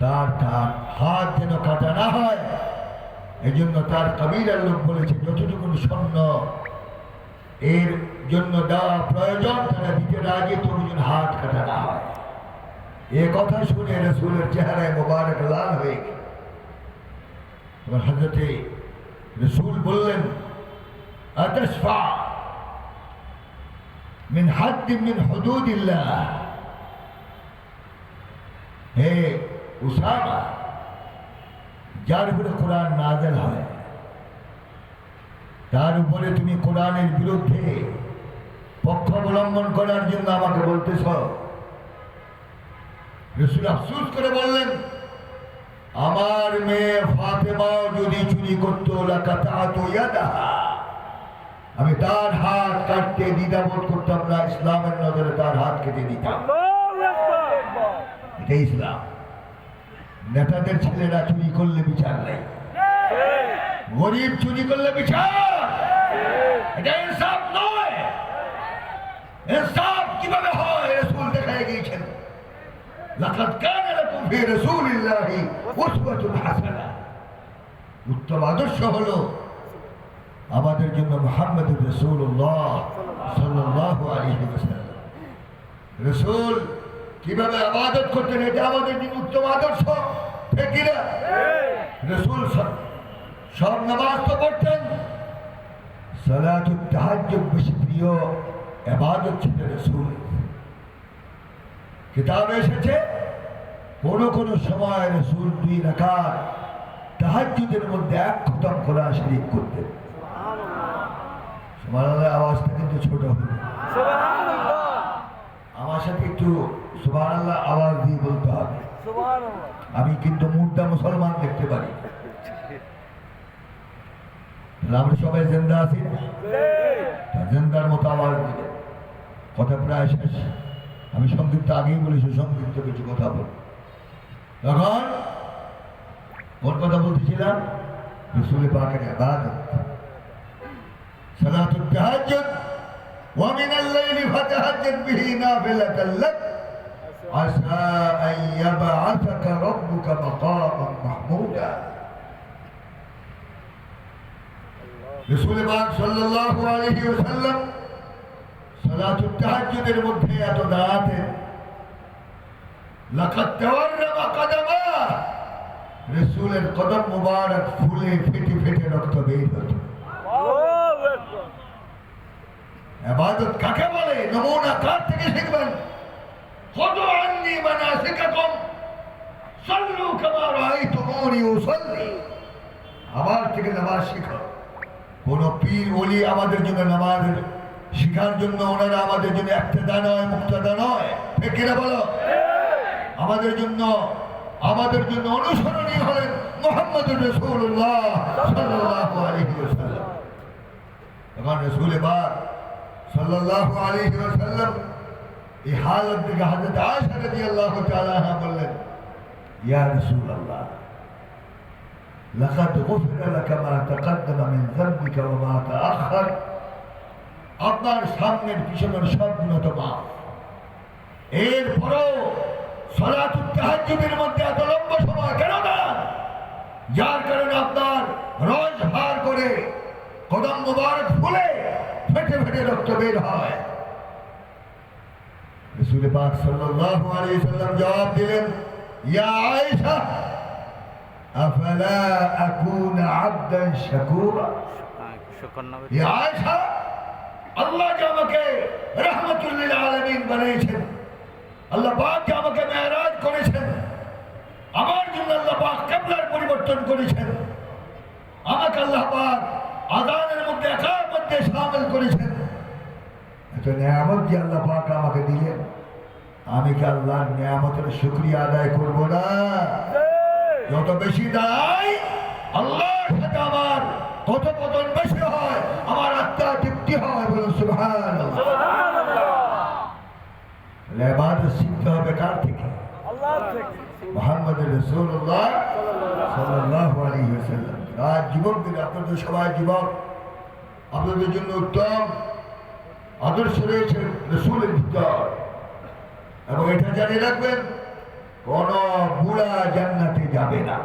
তার হাত যেন কাটা না হয়, এই জন্য তার কবিরার লোক বলেছে যতটুকু স্বর্ণ এর জন্য দেওয়া প্রয়োজন তারা দিতে রাজি, তবু যেন হাত কাটা না হয়। এ কথা শুনে রসুলের চেহারায় মোবারক লাল হয়ে গেল। এবার হযরতে রসুল বললেন, আতাশফা মিন হাদ্দিন মিন হুদুদিল্লাহ, হে উসামা, যার উপরে কোরআন নাযিল হয় তার উপরে তুমি কোরআনের বিরুদ্ধে পক্ষ অবলম্বন করার জন্য আমাকে বলতেছ? রাসূল আফসোস করে বললেন, আমার মেয়ে ফাতেমাও যদি চুরি করতো লাকাতাতু ইয়াদাহা, আমি তার হাত কাটতে দ্বিধাবোধ করতাম না, ইসলামের নজরে তার হাত কেটে দিতাম। এটাই ইসলাম। নেতাদের ছেলেরা চুরি করলে বিচার নেই, গরিব চুরি করলে বিচার, এটা ইনসাফ নয়। ইনসাফ কিভাবে হয় রাসূল দেখায় গিয়েছেন, লাকাদ কানা লাকুম ফি রাসূলিল্লাহি উসওয়াতুন হাসানাহ। উত্তম আদর্শ হলো আমাদের জন্য মুহাম্মদুর রাসূলুল্লাহ সাল্লাল্লাহু আলাইহি ওয়াসাল্লাম। রাসূল কিভাবে ইবাদত করতেন এটা আমাদের জন্য উত্তম আদর্শ, ঠিক কি না? রাসূল সব নামাজ তো পড়তেন, সালাতুত তাহাজ্জুদ বেশি প্রিয় ইবাদত ছিল রাসূল। কিতাবে এসেছে কোন সময় রাসূল 2 রাকাত তাহাজ্জুদের মধ্যে 1 খতম কোরআন শরীফ করতেন। সুবহানাল্লাহ, আওয়াজটা কিন্তু ছোট হবে, সুবহানাল্লাহ। আমার সাথে একটু সুবহানাল্লাহ আওয়াজ দিয়ে বলতে হবে, সুবহানাল্লাহ। আমি কিন্তু মুর্দা মুসলমান দেখতে পারি। আমরা সবাই জিন্দা আছি, জিন্দার মতো আওয়াজ দিবে। কথা প্রায় শেষ, আমি সংক্ষিপ্ত আগেই বলেছি, সংক্ষিপ্ত কিছু কথা বল। তখন কোন কথা বলতেছিলাম? রাসূল পাকের ইবাদত, সালাতুত তাহাজ্জুদ, ওয়া মিনাল লাইলি ফাতাহাজ্জাদ বিহি নাফিলাতান লাক আসা আন ইয়াবআসাকা রাব্বুকা মাকামান মাহমুদা। রাসূল পাক সাল্লাল্লাহু আলাইহি ওয়াসাল্লাম সালাতুত তাহাজ্জুদের মধ্যে এত দাঁড়াতেন, লাকাদ তাওয়াররামা কদমা, রাসূলের কদম মুবারক ফুলে ফেটে ফেটে রক্ত বের হতো। আল্লাহু আকবার। ইবাদত কাকে বলে? নমুনা কার থেকে শিখবেন? খুযু আন্নী মানাসিকাকুম সাল্লু কামা রাআইতুমুনি উসাল্লি। আমার থেকে নামাজ শিখো। কোন পীর ওলি আমাদের জন্য নামাজ শিখার জন্য ওনারা আমাদের জন্য ইক্তেদা নয়, মুক্তাদা নয়, ঠিক কিনা বলো? আমাদের জন্য অনুসরণীয় হলেন মুহাম্মদুর রাসূলুল্লাহ সাল্লাল্লাহু আলাইহি ওয়াসাল্লাম। তখন রাসূল পাক সাল্লাল্লাহু আলাইহি ওয়াসাল্লাম এই হালত থেকে হযরত আয়েশা রাদিয়াল্লাহু তাআলা আনহা বললেন, ইয়া রাসূলুল্লাহ, লাকাদ গুফিরা লাকা মা তাকাদ্দামা মিন যামবিকা ওয়া মা তাআখার। আপনার সামনের পিছনের সব গুনাহ তো মাফ, এরপরও সালাতুত তাহাজ্জুদের মধ্যে এত লম্বা সময় কেন দেন? যার কারণে আপনার রোজ ভার করে কদম মুবারক ফুলে ফেটে ফেটে রক্ত বের হয়। রাসূল পাক সাল্লাল্লাহু আলাইহি ওয়াসাল্লাম জবাব দিলেন, ইয়া আয়েশা, আফালা আকুনা আবদান শাকুরা। ইয়া আয়েশা, আল্লাহ যে আমাকে রাহমাতুল লিল আলামিন বানিয়েছেন, আল্লাহ পাক যে আমাকে মেরাজ করেছেন, আমার জন্য আল্লাহ পাক কিবলার পরিবর্তন করেছেন, আমাকে আল্লাহ পাক আযানের মধ্যে একার মধ্যে শামিল করেছেন, এত নিয়ামত যে আল্লাহ পাক আমাকে দিলেন, আমি কি আল্লাহর নিয়ামতের শুকরিয়া আদায় করব না? যত বেশি দায় আল্লাহর সাথে আমার কথোপকথন বেশি হয়, আমার আত্মা তৃপ্তি হয়। বলুন সুবহানাল্লাহ। ইবাদত শিখতে হবে কার থেকে? আল্লাহ থেকে, মুহাম্মদুর রাসূলুল্লাহ সাল্লাল্লাহু আলাইহি ওয়াসাল্লাম। আজ যুবকদের, আপনাদের সবাই যুবক, আপনাদের জন্য উত্তম আদর্শ রয়েছে রাসূলের ভিতর, এবং এটা জানিয়ে রাখবেন, কোন বুড়া জান্নাত না?